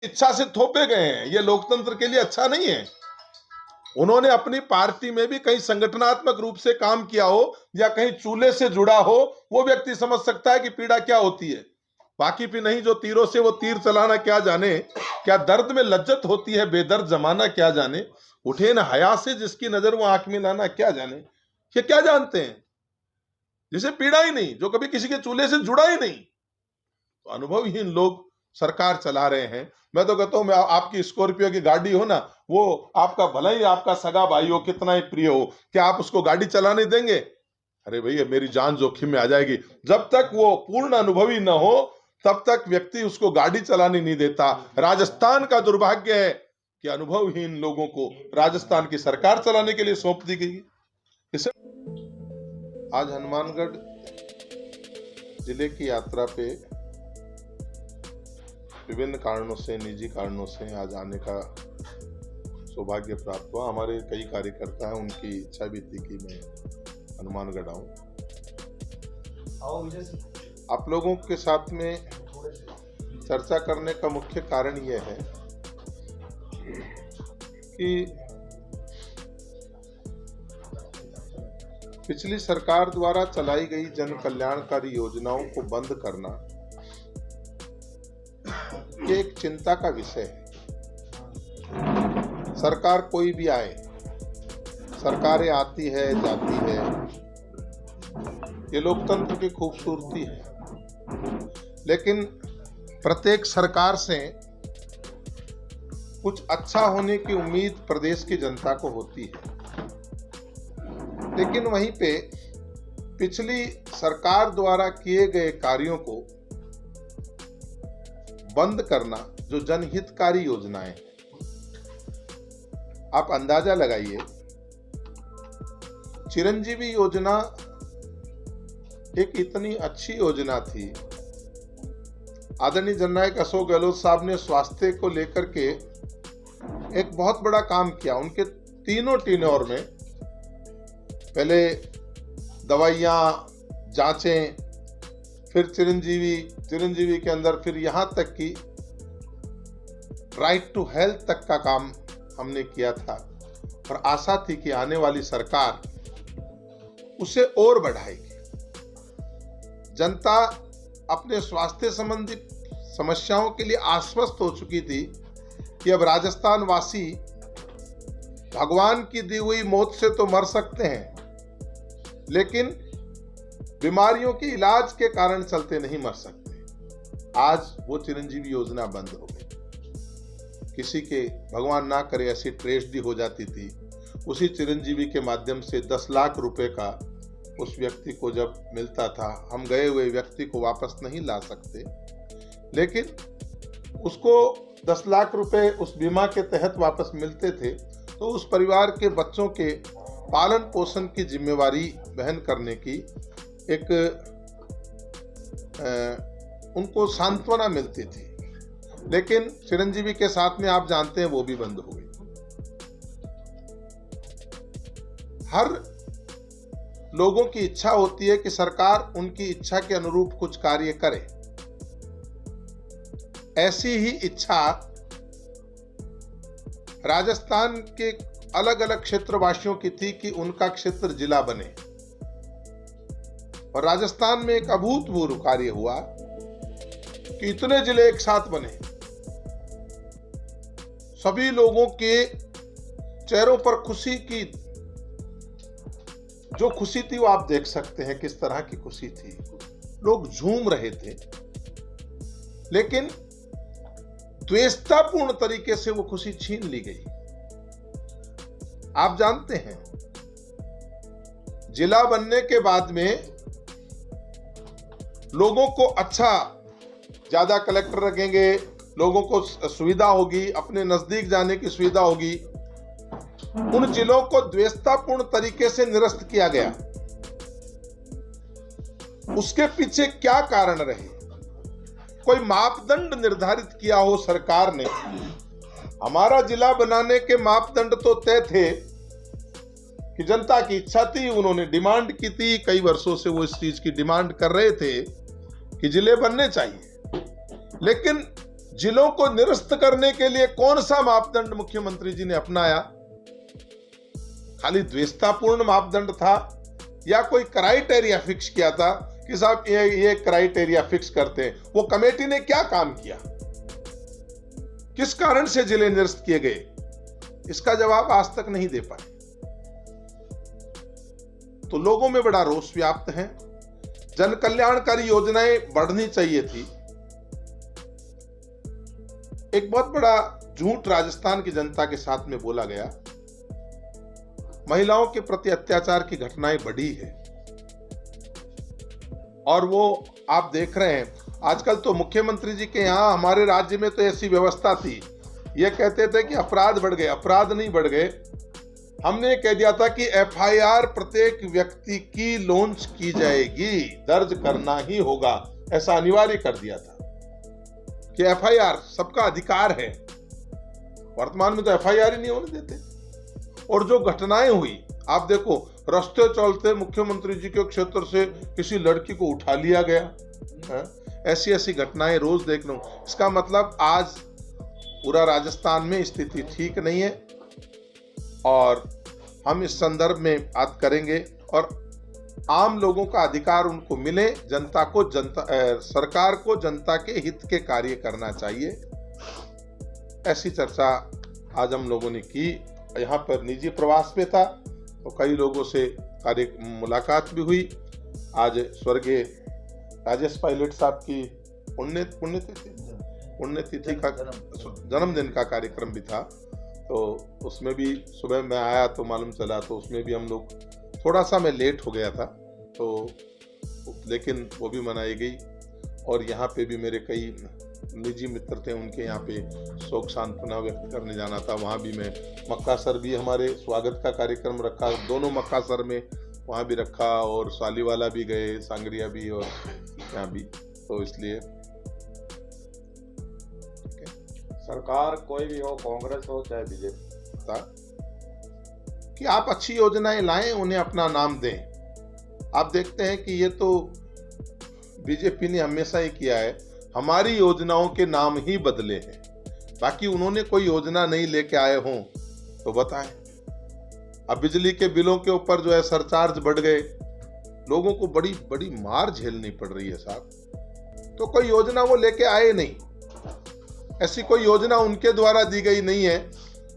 इच्छा से थोपे गए हैं, ये लोकतंत्र के लिए अच्छा नहीं है। उन्होंने अपनी पार्टी में भी कहीं संगठनात्मक रूप से काम किया हो या कहीं चूल्हे से जुड़ा हो, वो व्यक्ति समझ सकता है कि पीड़ा क्या होती है। बाकी भी नहीं, जो तीरों से वो तीर चलाना क्या जाने, क्या दर्द में लज्जत होती है बेदर्द जमाना क्या जाने, उठे न हया से जिसकी नजर वो आंख में लाना क्या जाने। ये क्या जानते हैं जिसे पीड़ा ही नहीं, जो कभी किसी के चूल्हे से जुड़ा ही नहीं। तो अनुभवहीन लोग सरकार चला रहे हैं। मैं तो कहता हूं, मैं आपकी स्कॉर्पियो की गाड़ी हो ना, वो आपका भला ही आपका सगा भाई हो, कितना ही प्रिय हो, क्या आप उसको गाड़ी चलाने देंगे? अरे भैया, मेरी जान जोखिम में आ जाएगी। जब तक वो पूर्ण अनुभवी न हो तब तक व्यक्ति उसको गाड़ी चलाने नहीं देता। राजस्थान का दुर्भाग्य है कि अनुभवहीन लोगों को राजस्थान की सरकार चलाने के लिए सौंप दी गई। इसे आज हनुमानगढ़ जिले की यात्रा पे विभिन्न कारणों से, निजी कारणों से आज आने का सौभाग्य प्राप्त हुआ। हमारे कई कार्यकर्ता हैं, उनकी इच्छा भी थी कि मैं हनुमानगढ़ आऊं। आप लोगों के साथ में चर्चा करने का मुख्य कारण यह है कि पिछली सरकार द्वारा चलाई गई जन कल्याणकारी योजनाओं को बंद करना ये एक चिंता का विषय है। सरकार कोई भी आए, सरकारें आती है जाती है, ये लोकतंत्र की खूबसूरती है। लेकिन प्रत्येक सरकार से कुछ अच्छा होने की उम्मीद प्रदेश की जनता को होती है। लेकिन वहीं पे पिछली सरकार द्वारा किए गए कार्यों को बंद करना, जो जनहितकारी योजनाएं, आप अंदाजा लगाइए। चिरंजीवी योजना एक इतनी अच्छी योजना थी। आदरणीय जननायक अशोक गहलोत साहब ने स्वास्थ्य को लेकर के एक बहुत बड़ा काम किया। उनके तीनों टेन्योर में पहले दवाइयाँ, जांचें, फिर चिरंजीवी के अंदर फिर यहाँ तक कि राइट टू हेल्थ तक का काम हमने किया था। और आशा थी कि आने वाली सरकार उसे और बढ़ाएगी। जनता अपने स्वास्थ्य संबंधी समस्याओं के लिए आश्वस्त हो चुकी थी कि अब राजस्थान वासी भगवान की दी हुई मौत से तो मर सकते हैं, लेकिन बीमारियों के इलाज के कारण चलते नहीं मर सकते। आज वो चिरंजीवी योजना बंद हो गई। किसी के भगवान ना करे ऐसी ट्रेजेडी हो जाती थी, उसी चिरंजीवी के माध्यम से 10 लाख रुपए का उस व्यक्ति को जब मिलता था, हम गए हुए व्यक्ति को वापस नहीं ला सकते, लेकिन उसको 10 लाख रुपए उस बीमा के तहत वापस मिलते थे। तो उस परिवार के बच्चों के पालन पोषण की जिम्मेवारी वहन करने की एक उनको सांत्वना मिलती थी। लेकिन चिरंजीवी के साथ में आप जानते हैं वो भी बंद हो गई। हर लोगों की इच्छा होती है कि सरकार उनकी इच्छा के अनुरूप कुछ कार्य करे। ऐसी ही इच्छा राजस्थान के अलग अलग क्षेत्रवासियों की थी कि उनका क्षेत्र जिला बने। और राजस्थान में एक अभूतपूर्व कार्य हुआ कि इतने जिले एक साथ बने। सभी लोगों के चेहरों पर खुशी की जो खुशी थी वो आप देख सकते हैं किस तरह की खुशी थी। लोग झूम रहे थे, लेकिन द्वेषतापूर्ण तरीके से वो खुशी छीन ली गई। आप जानते हैं, जिला बनने के बाद में लोगों को अच्छा, ज्यादा कलेक्टर रखेंगे, लोगों को सुविधा होगी, अपने नजदीक जाने की सुविधा होगी। उन जिलों को द्वेषतापूर्ण तरीके से निरस्त किया गया। उसके पीछे क्या कारण रहे? कोई मापदंड निर्धारित किया हो सरकार ने? हमारा जिला बनाने के मापदंड तो तय थे कि जनता की इच्छा थी, उन्होंने डिमांड की थी, कई वर्षों से वो इस चीज की डिमांड कर रहे थे कि जिले बनने चाहिए। लेकिन जिलों को निरस्त करने के लिए कौन सा मापदंड मुख्यमंत्री जी ने अपनाया? खाली द्वेषतापूर्ण मापदंड था या कोई क्राइटेरिया फिक्स किया था कि साहब ये क्राइटेरिया फिक्स करते हैं? वो कमेटी ने क्या काम किया? किस कारण से जिले निरस्त किए गए? इसका जवाब आज तक नहीं दे पाए। तो लोगों में बड़ा रोष व्याप्त है। जन कल्याणकारी योजनाएं बढ़नी चाहिए थी। एक बहुत बड़ा झूठ राजस्थान की जनता के साथ में बोला गया। महिलाओं के प्रति अत्याचार की घटनाएं बढ़ी है और वो आप देख रहे हैं आजकल तो मुख्यमंत्री जी के यहाँ हमारे राज्य में तो ऐसी व्यवस्था थी, ये कहते थे कि अपराध बढ़ गए। अपराध नहीं बढ़ गए, हमने कह दिया था कि एफआईआर प्रत्येक व्यक्ति की लॉन्च की जाएगी, दर्ज करना ही होगा, ऐसा अनिवार्य कर दिया था कि एफआईआर सबका अधिकार है। वर्तमान में तो एफआईआर ही नहीं होने देते। और जो घटनाएं हुई आप देखो, रास्ते चलते मुख्यमंत्री जी के क्षेत्र से किसी लड़की को उठा लिया गया है? ऐसी ऐसी घटनाएं रोज देख लो। इसका मतलब आज पूरा राजस्थान में स्थिति ठीक नहीं है और हम इस संदर्भ में बात करेंगे और आम लोगों का अधिकार उनको मिले, सरकार को जनता के हित के कार्य करना चाहिए। ऐसी चर्चा आज हम लोगों ने की। यहाँ पर निजी प्रवास में था तो कई लोगों से मुलाकात भी हुई। आज स्वर्गीय राजेश पायलट साहब की पुण्यतिथि का जन्मदिन का कार्यक्रम भी था, तो उसमें भी सुबह मैं आया तो मालूम चला, तो उसमें भी हम लोग थोड़ा सा मैं लेट हो गया था तो, लेकिन वो भी मनाई गई। और यहाँ पे भी मेरे कई निजी मित्र थे, उनके यहाँ पे शोक सांत्वना व्यक्त करने जाना था। वहाँ भी मैं मक्कासर भी हमारे स्वागत का कार्यक्रम रखा, दोनों मक्कासर में वहाँ भी रखा और सालीवाला भी गए, सांगरिया भी और यहाँ भी। तो इसलिए सरकार कोई भी हो, कांग्रेस हो चाहे बीजेपी, कि आप अच्छी योजनाएं लाएं, उन्हें अपना नाम दें। आप देखते हैं कि ये तो बीजेपी ने हमेशा ही किया है, हमारी योजनाओं के नाम ही बदले हैं। बाकी उन्होंने कोई योजना नहीं लेके आए हों तो बताएं। अब बिजली के बिलों के ऊपर जो है सरचार्ज बढ़ गए, लोगों को बड़ी बड़ी मार झेलनी पड़ रही है साहब। तो कोई योजना वो लेके आए नहीं, ऐसी कोई योजना उनके द्वारा दी गई नहीं है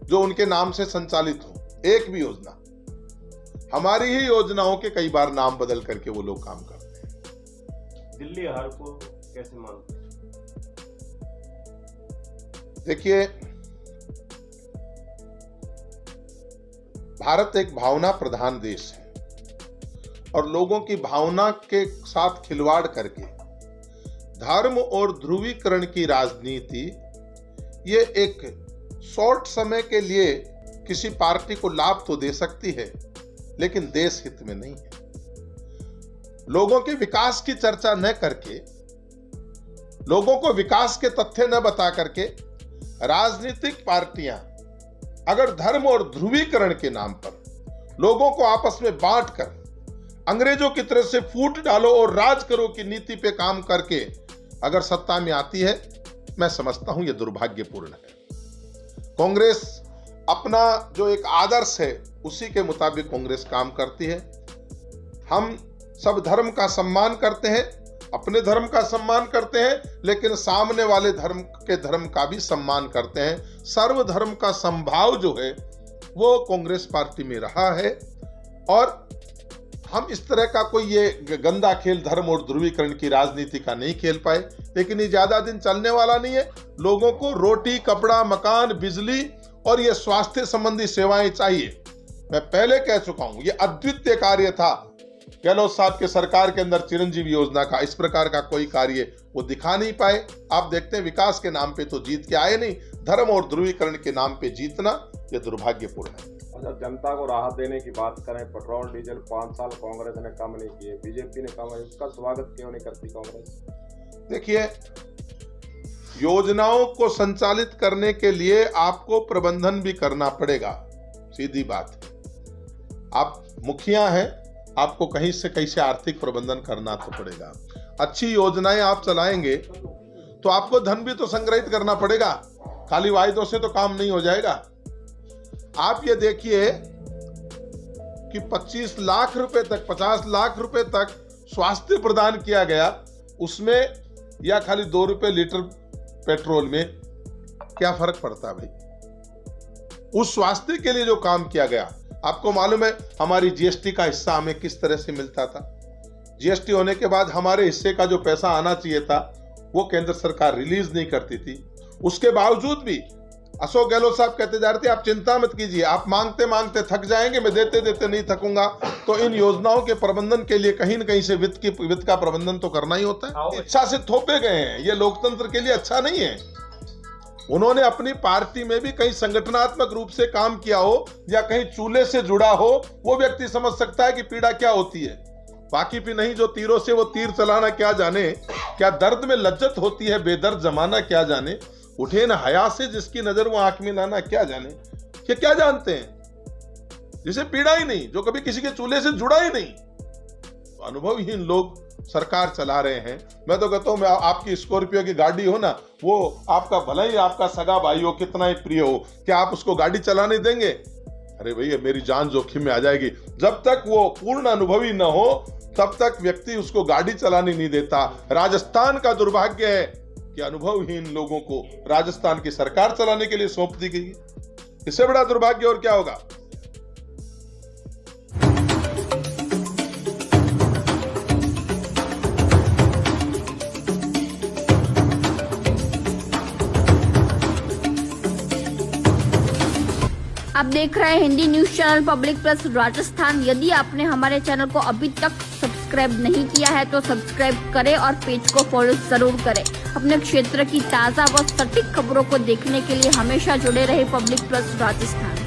जो उनके नाम से संचालित हो। एक भी योजना, हमारी ही योजनाओं के कई बार नाम बदल करके वो लोग काम करते हैं। दिल्ली हार को कैसे मानते हैं? देखिए, भारत एक भावना प्रधान देश है और लोगों की भावना के साथ खिलवाड़ करके धर्म और ध्रुवीकरण की राजनीति, ये एक शॉर्ट समय के लिए किसी पार्टी को लाभ तो दे सकती है लेकिन देश हित में नहीं है। लोगों के विकास की चर्चा न करके, लोगों को विकास के तथ्य न बता करके राजनीतिक पार्टियां अगर धर्म और ध्रुवीकरण के नाम पर लोगों को आपस में बांटकर अंग्रेजों की तरह से फूट डालो और राज करो की नीति पे काम करके अगर सत्ता में आती है, मैं समझता हूं यह दुर्भाग्यपूर्ण है। कांग्रेस अपना जो एक आदर्श है उसी के मुताबिक कांग्रेस काम करती है। हम सब धर्म का सम्मान करते हैं, अपने धर्म का सम्मान करते हैं, लेकिन सामने वाले धर्म का भी सम्मान करते हैं। सर्वधर्म का समभाव जो है वो कांग्रेस पार्टी में रहा है और हम इस तरह का कोई ये गंदा खेल धर्म और ध्रुवीकरण की राजनीति का नहीं खेल पाए। लेकिन ये ज्यादा दिन चलने वाला नहीं है। लोगों को रोटी, कपड़ा, मकान, बिजली और ये स्वास्थ्य संबंधी सेवाएं चाहिए। मैं पहले कह चुका हूं, ये अद्वितीय कार्य था गहलोत साहब के सरकार के अंदर चिरंजीवी योजना का। इस प्रकार का कोई कार्य वो दिखा नहीं पाए। आप देखते हैं विकास के नाम पे तो जीत के आए नहीं, धर्म और ध्रुवीकरण के नाम पे जीतना ये दुर्भाग्यपूर्ण है। अच्छा, जनता को राहत देने की बात करें, पेट्रोल डीजल 5 साल कांग्रेस ने कम नहीं किए, बीजेपी ने कम, उसका स्वागत क्यों नहीं करती कांग्रेस? देखिए, योजनाओं को संचालित करने के लिए आपको प्रबंधन भी करना पड़ेगा, सीधी बात है। आप मुखिया हैं, आपको कहीं से आर्थिक प्रबंधन करना तो पड़ेगा। अच्छी योजनाएं आप चलाएंगे तो आपको धन भी तो संग्रहित करना पड़ेगा, खाली वायदों से तो काम नहीं हो जाएगा। आप ये देखिए कि 25 लाख रुपए तक, 50 लाख रुपए तक स्वास्थ्य प्रदान किया गया, उसमें या खाली 2 रुपए लीटर पेट्रोल में क्या फर्क पड़ता है भाई? उस स्वास्थ्य के लिए जो काम किया गया, आपको मालूम है हमारी जीएसटी का हिस्सा हमें किस तरह से मिलता था। जीएसटी होने के बाद हमारे हिस्से का जो पैसा आना चाहिए था वो केंद्र सरकार रिलीज नहीं करती थी। उसके बावजूद भी अशोक गहलोत साहब कहते जा रहे थे आप चिंता मत कीजिए, आप मांगते मांगते थक जाएंगे, मैं देते देते नहीं थकूंगा। तो इन योजनाओं के प्रबंधन के लिए कहीं न कहीं से वित्त का प्रबंधन तो करना ही होता है। इच्छा से थोपे गए हैं, ये लोकतंत्र के लिए अच्छा नहीं है। उन्होंने अपनी पार्टी में भी कहीं संगठनात्मक रूप से काम किया हो या कहीं चूल्हे से जुड़ा हो, वो व्यक्ति समझ सकता है कि पीड़ा क्या होती है। बाकी भी नहीं, जो तीरों से वो तीर चलाना क्या जाने, क्या दर्द में लज्जत होती है बेदर्द जमाना क्या जाने, उठे न हया से जिसकी नजर वो आंख में लाना क्या जाने। ये क्या जानते हैं जिसे पीड़ा ही नहीं, जो कभी किसी के चूल्हे से जुड़ा ही नहीं। तो अनुभवहीन लोग सरकार चला रहे हैं। मैं तो कहता हूं, मैं आपकी स्कॉर्पियो की गाड़ी हो ना, वो आपका भला ही आपका सगा भाई हो, कितना ही प्रिय हो, क्या आप उसको गाड़ी चलाने देंगे? अरे भैया मेरी जान जोखिम में आ जाएगी। जब तक वो पूर्ण अनुभवी न हो तब तक व्यक्ति उसको गाड़ी चलाने नहीं देता। राजस्थान का दुर्भाग्य है कि अनुभवहीन लोगों को राजस्थान की सरकार चलाने के लिए सौंप दी गई है। इससे बड़ा दुर्भाग्य और क्या होगा? आप देख रहे हैं Hindi news channel public plus Rajasthan. यदि आपने हमारे चैनल को अभी तक सब्सक्राइब नहीं किया है तो सब्सक्राइब करें और पेज को फॉलो जरूर करें। अपने क्षेत्र की ताज़ा व सटीक खबरों को देखने के लिए हमेशा जुड़े रहे पब्लिक प्लस राजस्थान।